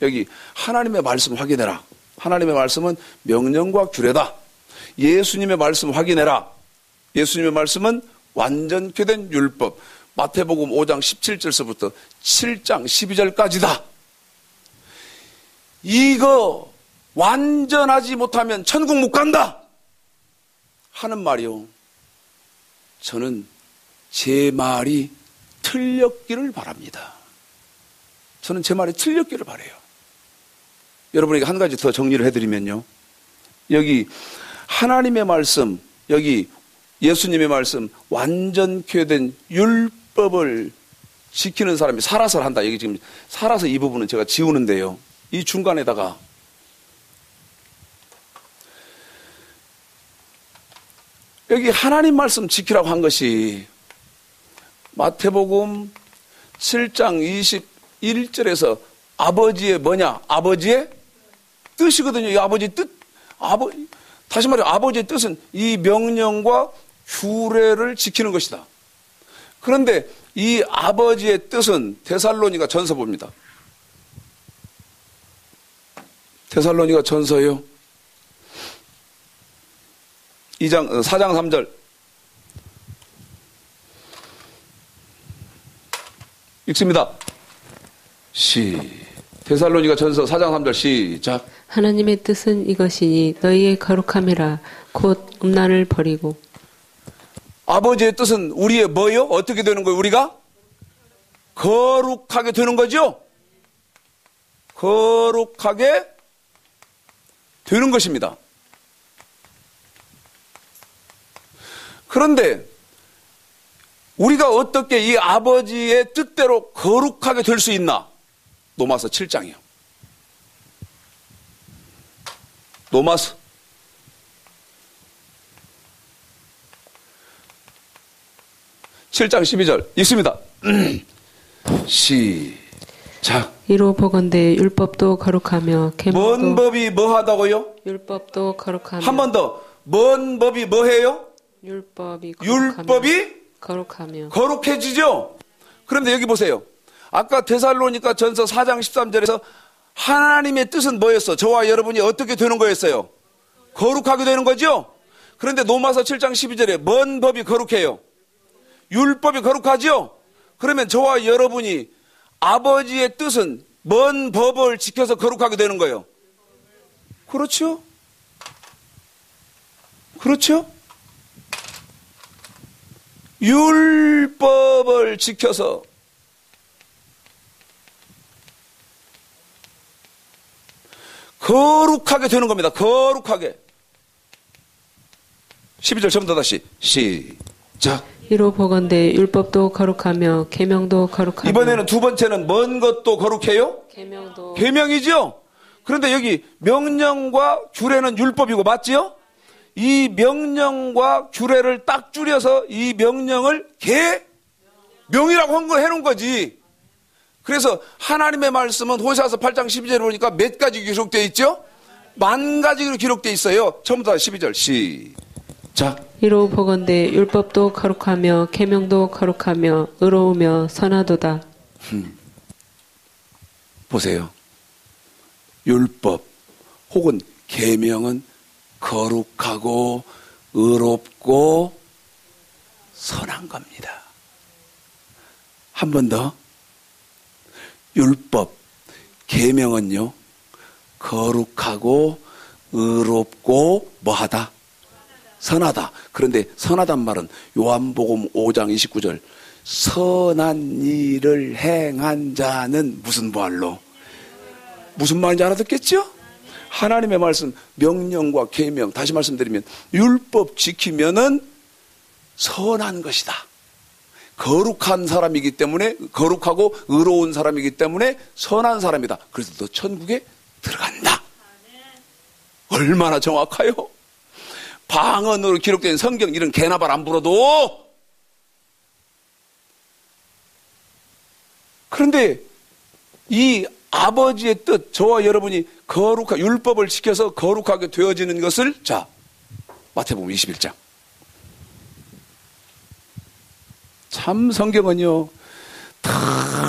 Speaker 1: 여기 하나님의 말씀 확인해라. 하나님의 말씀은 명령과 규례다. 예수님의 말씀 확인해라. 예수님의 말씀은 완전케 된 율법. 마태복음 5장 17절서부터 7장 12절까지다. 이거 완전하지 못하면 천국 못 간다 하는 말이요. 저는 제 말이 틀렸기를 바랍니다. 저는 제 말이 틀렸기를 바라요. 여러분에게 한 가지 더 정리를 해드리면요. 여기 하나님의 말씀, 여기 예수님의 말씀, 완전케 된 율법을 지키는 사람이 살아서 한다. 여기 지금 살아서 이 부분은 제가 지우는데요. 이 중간에다가 여기 하나님 말씀 지키라고 한 것이 마태복음 7장 21절에서 아버지의 뭐냐? 아버지의 뜻이거든요. 이 아버지의 뜻. 다시 말해 아버지의 뜻은 이 명령과 규례를 지키는 것이다. 그런데 이 아버지의 뜻은 데살로니가 전서 봅니다. 데살로니가 전서요. 4장 3절. 읽습니다. 데살로니가 전서 4장 3절 시작.
Speaker 2: 하나님의 뜻은 이것이니 너희의 거룩함이라 곧 음란을 버리고.
Speaker 1: 아버지의 뜻은 우리의 뭐요? 어떻게 되는 거예요? 우리가 거룩하게 되는 거죠? 거룩하게 되는 것입니다. 그런데 우리가 어떻게 이 아버지의 뜻대로 거룩하게 될 수 있나? 로마서 7장이요. 로마서 7장 12절 읽습니다. 시작.
Speaker 2: 이로 보건대 율법도 거룩하며
Speaker 1: 뭔 법이 뭐 하다고요?
Speaker 2: 율법도 거룩하며.
Speaker 1: 한 번 더. 뭔 법이 뭐 해요?
Speaker 2: 율법이 거룩하며.
Speaker 1: 율법이
Speaker 2: 거룩하며.
Speaker 1: 거룩해지죠? 그런데 여기 보세요. 아까 데살로니가 전서 4장 13절에서 하나님의 뜻은 뭐였어? 저와 여러분이 어떻게 되는 거였어요? 거룩하게 되는 거죠? 그런데 로마서 7장 12절에 뭔 법이 거룩해요? 율법이 거룩하죠? 그러면 저와 여러분이 아버지의 뜻은 뭔 법을 지켜서 거룩하게 되는 거예요? 그렇죠? 그렇죠? 율법을 지켜서 거룩하게 되는 겁니다. 거룩하게. 12절 처음부터 다시 시작.
Speaker 2: 이로 보건대 율법도 거룩하며 계명도 거룩하며.
Speaker 1: 이번에는 두 번째는 뭔 것도 거룩해요?
Speaker 2: 계명도.
Speaker 1: 계명이죠? 그런데 여기 명령과 규례는 율법이고 맞지요? 이 명령과 규례를 딱 줄여서 이 명령을 계명이라고 해놓은 거지. 그래서 하나님의 말씀은 호세아서 8장 12절에 보니까 몇 가지 기록되어 있죠? 10,000가지로 기록되어 있어요. 처음부터 12절 시작.
Speaker 2: 이로 보건대 율법도 거룩하며 계명도 거룩하며 의로우며 선하도다.
Speaker 1: 보세요. 율법 혹은 계명은 거룩하고 의롭고 선한 겁니다. 한 번 더. 율법, 계명은요, 거룩하고 의롭고 뭐하다? 선하다. 그런데 선하단 말은 요한복음 5장 29절 선한 일을 행한 자는 무슨 부활로? 무슨 말인지 알아듣겠죠? 하나님의 말씀, 명령과 계명, 다시 말씀드리면 율법 지키면은 선한 것이다. 거룩한 사람이기 때문에, 거룩하고 의로운 사람이기 때문에 선한 사람이다. 그래서 너 천국에 들어간다. 얼마나 정확해요? 방언으로 기록된 성경 이런 개나발 안 불어도. 그런데 이 아버지의 뜻, 저와 여러분이 율법을 지켜서 거룩하게 되어지는 것을, 자, 마태복음 21장. 참 성경은요,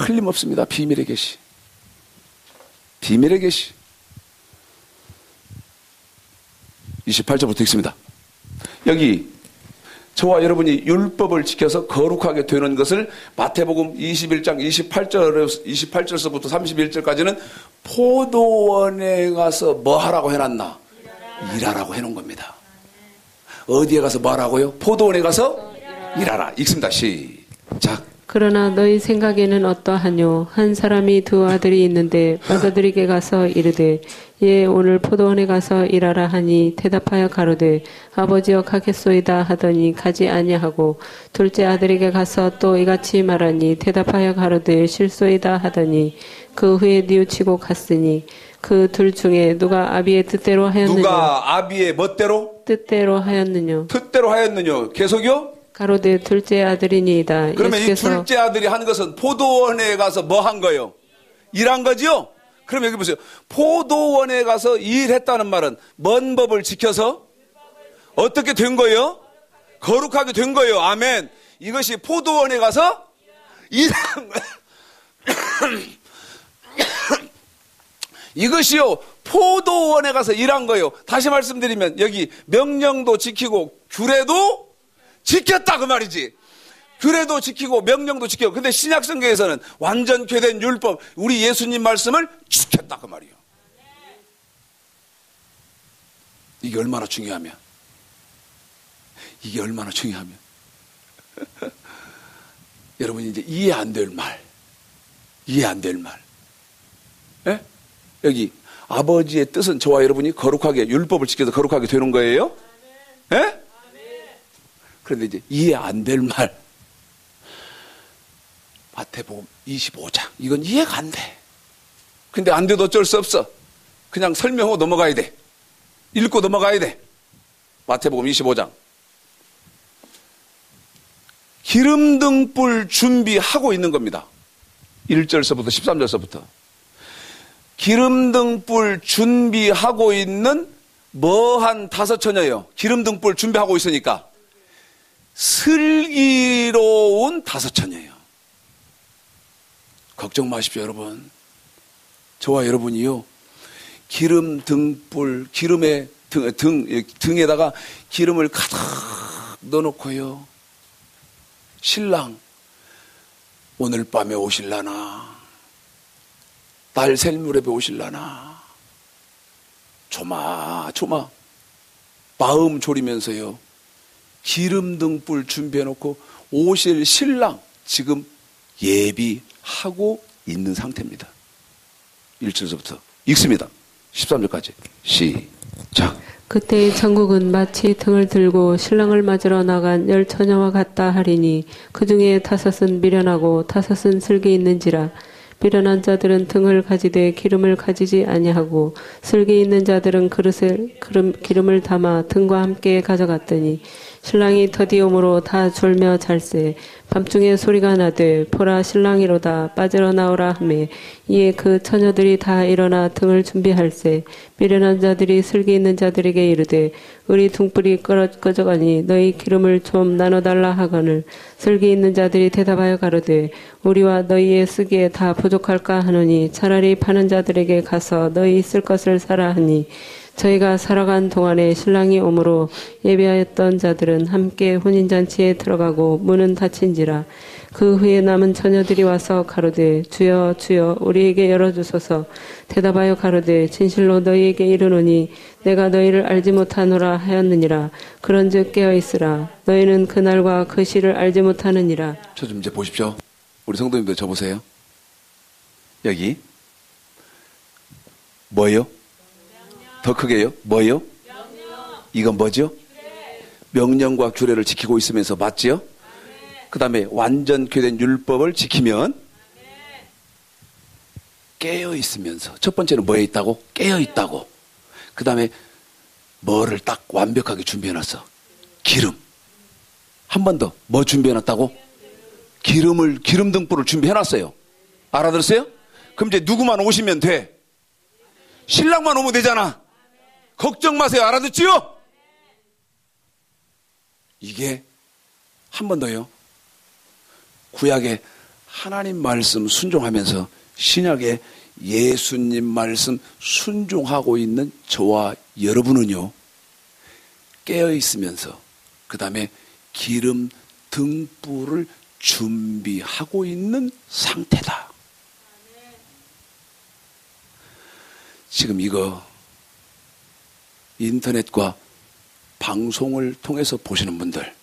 Speaker 1: 틀림없습니다. 비밀의 계시. 비밀의 계시. 28절부터 읽습니다. 여기 저와 여러분이 율법을 지켜서 거룩하게 되는 것을 마태복음 21장 28절서부터 31절까지는 포도원에 가서 뭐 하라고 해놨나? 일하라고 해놓은 겁니다. 어디에 가서 뭐 하라고요? 포도원에 가서 일하라. 읽습니다. 시작.
Speaker 2: 그러나 너희 생각에는 어떠하뇨? 한 사람이 두 아들이 있는데 맏아들에게 가서 이르되 예 오늘 포도원에 가서 일하라 하니 대답하여 가로되 아버지여 가겠소이다 하더니 가지 아니하고 둘째 아들에게 가서 또 이같이 말하니 대답하여 가로되 싫소이다 하더니 그 후에 뉘우치고 갔으니 그 둘 중에 누가 아비의 뜻대로 하였느냐?
Speaker 1: 누가 아비의 멋대로?
Speaker 2: 뜻대로 하였느냐?
Speaker 1: 뜻대로 하였느냐? 계속요?
Speaker 2: 가로되 둘째 아들이니이다.
Speaker 1: 그러면 이 둘째 아들이 한 것은 포도원에 가서 뭐 한 거예요? 일한 거죠? 그럼 여기 보세요. 포도원에 가서 일했다는 말은 뭔 법을 지켜서 어떻게 된 거예요? 거룩하게 된 거예요. 아멘. 이것이 포도원에 가서 일한 거예요. 이것이요, 포도원에 가서 일한 거예요. 다시 말씀드리면 여기 명령도 지키고 규례도 지켰다 그 말이지. 규례도 지키고 명령도 지키고. 근데 신약성경에서는 완전 교된 율법, 우리 예수님 말씀을 지켰다 그 말이에요. 이게 얼마나 중요하면 여러분 이제 이해 안 될 말, 예? 여기 아버지의 뜻은 저와 여러분이 거룩하게, 율법을 지켜서 거룩하게 되는 거예요? 예? 그런데 이제 이해 안 될 말, 마태복음 25장, 이건 이해가 안 돼. 근데 안 돼도 어쩔 수 없어. 그냥 설명하고 넘어가야 돼. 읽고 넘어가야 돼. 마태복음 25장. 기름 등불 준비하고 있는 겁니다. 1절서부터 13절서부터. 기름 등불 준비하고 있는 뭐한 다섯 처녀예요. 기름 등불 준비하고 있으니까 슬기로운 다섯 처녀예요. 걱정 마십시오, 여러분. 저와 여러분이요, 기름 등불, 기름에 등에다가 기름을 가득 넣어놓고요, 신랑 오늘 밤에 오실라나, 딸 셀무렵에 오실라나, 조마조마 마음 졸이면서요, 기름 등불 준비해놓고 오실 신랑 지금 예비하고 있는 상태입니다. 1절부터 읽습니다. 13절까지 시작.
Speaker 2: 그때 천국은 마치 등을 들고 신랑을 맞으러 나간 10 처녀와 같다 하리니 그 중에 5은 미련하고 5은 슬기 있는지라. 미련한 자들은 등을 가지되 기름을 가지지 아니하고 슬기 있는 자들은 그릇에 기름을 담아 등과 함께 가져갔더니 신랑이 더디옴으로 다 졸며 잘세. 밤중에 소리가 나되 보라 신랑이로다 빠지러 나오라 하매 이에 그 처녀들이 다 일어나 등을 준비할세. 미련한 자들이 슬기 있는 자들에게 이르되 우리 등불이 꺼져가니 너희 기름을 좀 나눠달라 하거늘 슬기 있는 자들이 대답하여 가로되 우리와 너희의 쓰기에 다 부족할까 하노니 차라리 파는 자들에게 가서 너희 쓸 것을 사라 하니 저희가 살아간 동안에 신랑이 오므로 예비하였던 자들은 함께 혼인잔치에 들어가고 문은 닫힌지라. 그 후에 남은 처녀들이 와서 가로되 주여 주여 우리에게 열어주소서. 대답하여 가로되 진실로 너희에게 이르노니 내가 너희를 알지 못하노라 하였느니라. 그런즉 깨어있으라. 너희는 그날과 그 시를 알지 못하느니라.
Speaker 1: 저 좀 이제 보십시오. 우리 성도님들 저 보세요. 여기 뭐예요? 더 크게요? 뭐예요? 이건 뭐죠? 명령과 규례를 지키고 있으면서 맞지요? 그 다음에 완전 교된 율법을 지키면 깨어 있으면서, 첫 번째는 뭐에 있다고? 깨어 있다고. 그 다음에 뭐를 딱 완벽하게 준비해놨어? 기름. 한 번 더 뭐 준비해놨다고? 기름 등불을 준비해놨어요. 알아들었어요? 그럼 이제 누구만 오시면 돼? 신랑만 오면 되잖아. 걱정 마세요. 알아듣지요? 이게 한 번 더요. 구약의 하나님 말씀 순종하면서 신약의 예수님 말씀 순종하고 있는 저와 여러분은요, 깨어있으면서 그 다음에 기름 등불을 준비하고 있는 상태다. 지금 이거 인터넷과 방송을 통해서 보시는 분들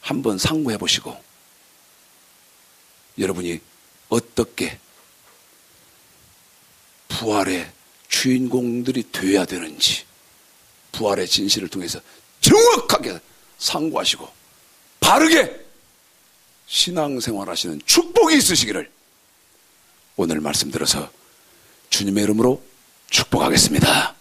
Speaker 1: 한번 상고해 보시고 여러분이 어떻게 부활의 주인공들이 되어야 되는지 부활의 진실을 통해서 정확하게 상고하시고 바르게 신앙생활 하시는 축복이 있으시기를 오늘 말씀 들어서 주님의 이름으로 축복하겠습니다.